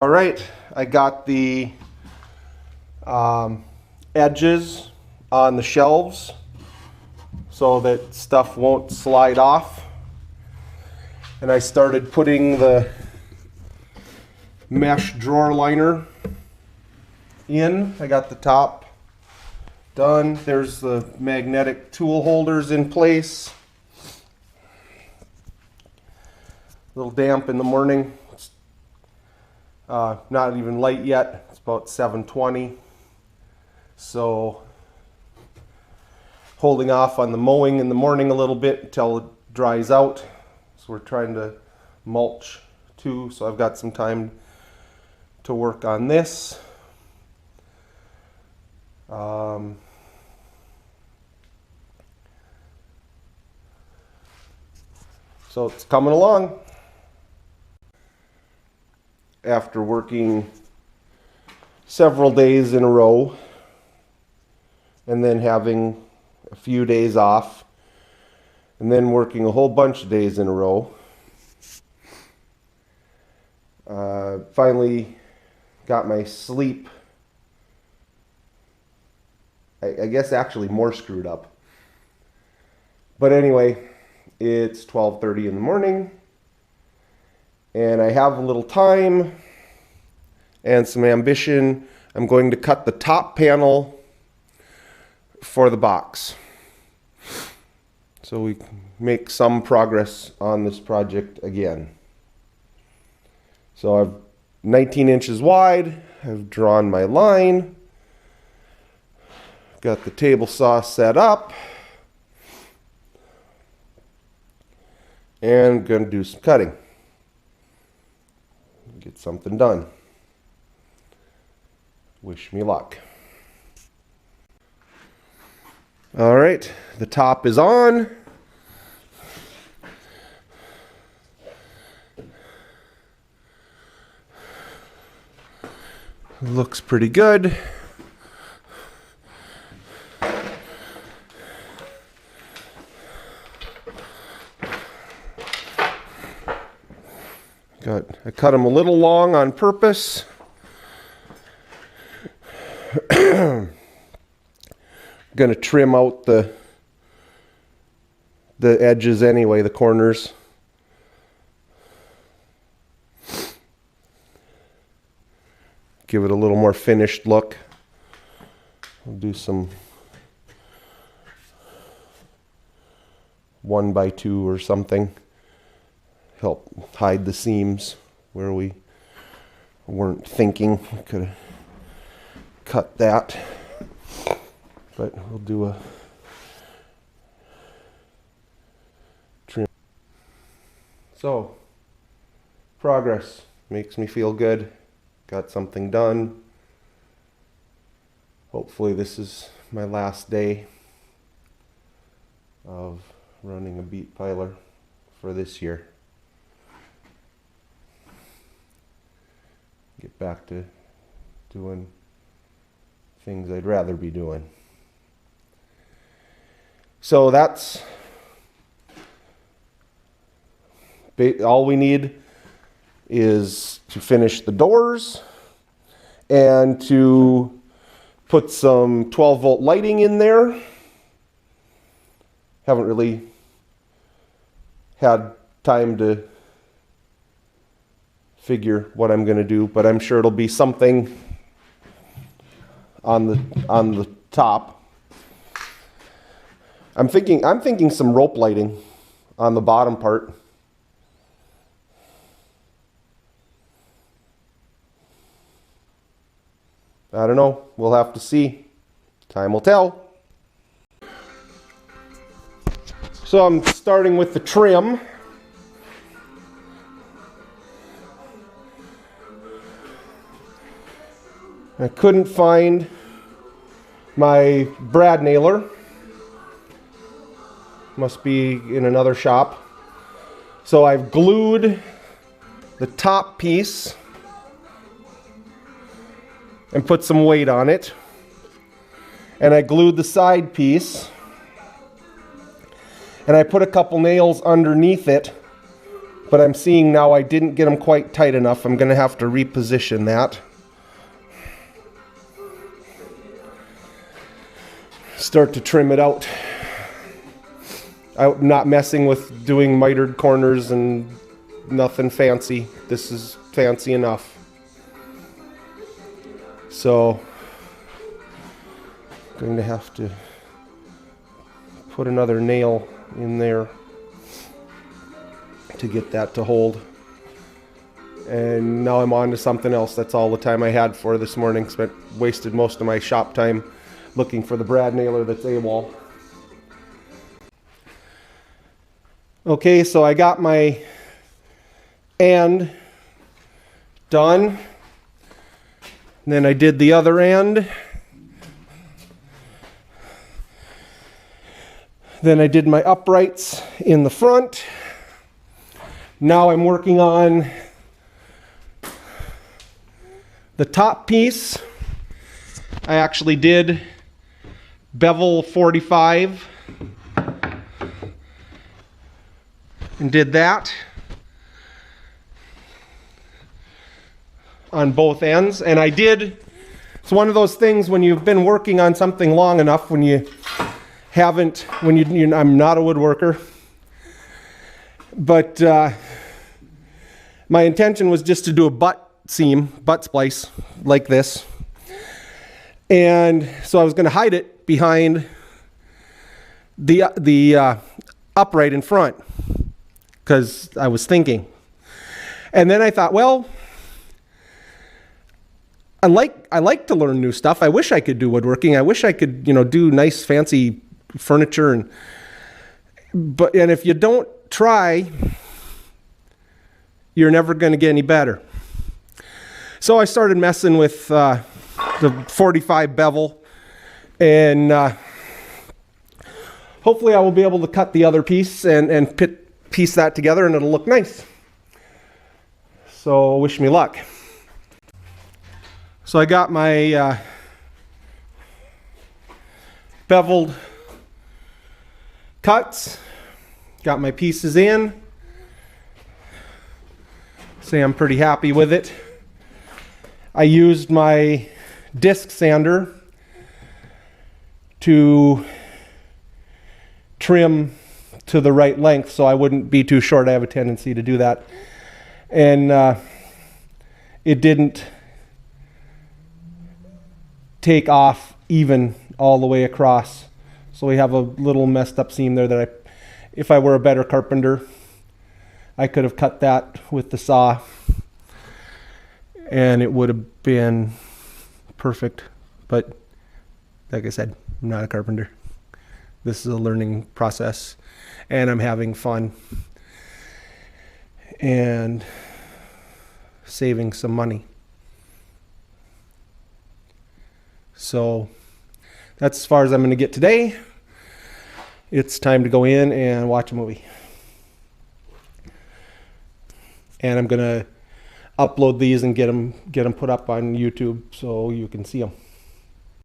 All right, I got the edges on the shelves so that stuff won't slide off. And I started putting the mesh drawer liner in. I got the top done. There's the magnetic tool holders in place. A little damp in the morning. It's not even light yet. It's about 7:20. So holding off on the mowing in the morning a little bit until it dries out. So we're trying to mulch too. So I've got some time to work on this. So it's coming along. After working several days in a row and then having a few days off and then working a whole bunch of days in a row, finally got my sleep, I guess actually more screwed up. But anyway, it's 12:30 in the morning and I have a little time and some ambition. I'm going to cut the top panel for the box, so we can make some progress on this project again. So I've 19 inches wide. I've drawn my line. Got the table saw set up. And going to do some cutting. Get something done. Wish me luck. All right, the top is on. Looks pretty good. I cut them a little long on purpose. Going to trim out the edges anyway, the corners. Give it a little more finished look. I'll do some 1x2 or something. Help hide the seams where we weren't thinking. We could have cut that, but we'll do a trim. So, progress makes me feel good. Got something done. Hopefully this is my last day of running a beet piler for this year. Get back to doing things I'd rather be doing. So that's all we need is to finish the doors and to put some 12-volt lighting in there. Haven't really had time to figure what I'm going to do, but I'm sure it'll be something on the top. I'm thinking some rope lighting on the bottom part. I don't know. We'll have to see. Time will tell. So I'm starting with the trim. I couldn't find my brad nailer. Must be in another shop. So I've glued the top piece and put some weight on it. And I glued the side piece. And I put a couple nails underneath it But I'm seeing now I didn't get them quite tight enough. I'm going to have to reposition that. Start to trim it out. I'm not messing with doing mitered corners and nothing fancy. This is fancy enough. So I'm going to have to put another nail in there to get that to hold. And now I'm on to something else. That's all the time I had for this morning. Wasted most of my shop time looking for the brad nailer that's AWOL. Okay, so I got my end done. And then I did the other end. Then I did my uprights in the front. Now I'm working on the top piece. I actually did bevel 45 and did that on both ends. And I did, it's one of those things when you've been working on something long enough, when you haven't, I'm not a woodworker, but my intention was just to do a butt splice like this. And so I was going to hide it behind the upright in front, because I was thinking. And then I thought, well, I like to learn new stuff. I wish I could do woodworking. I wish I could, do nice fancy furniture, and if you don't try, you're never going to get any better. So I started messing with the 45 bevel, and hopefully I will be able to cut the other piece and piece that together, and it'll look nice. So wish me luck. So I got my beveled cuts, got my pieces in. Say I'm pretty happy with it. I used my disc sander to trim to the right length so I wouldn't be too short. I have a tendency to do that. And it didn't take off even all the way across. So we have a little messed up seam there that if I were a better carpenter, I could have cut that with the saw and it would have been perfect. But like I said, I'm not a carpenter. This is a learning process and I'm having fun and saving some money. So that's as far as I'm going to get today. It's time to go in and watch a movie. And I'm going to upload these and get them put up on YouTube so you can see them.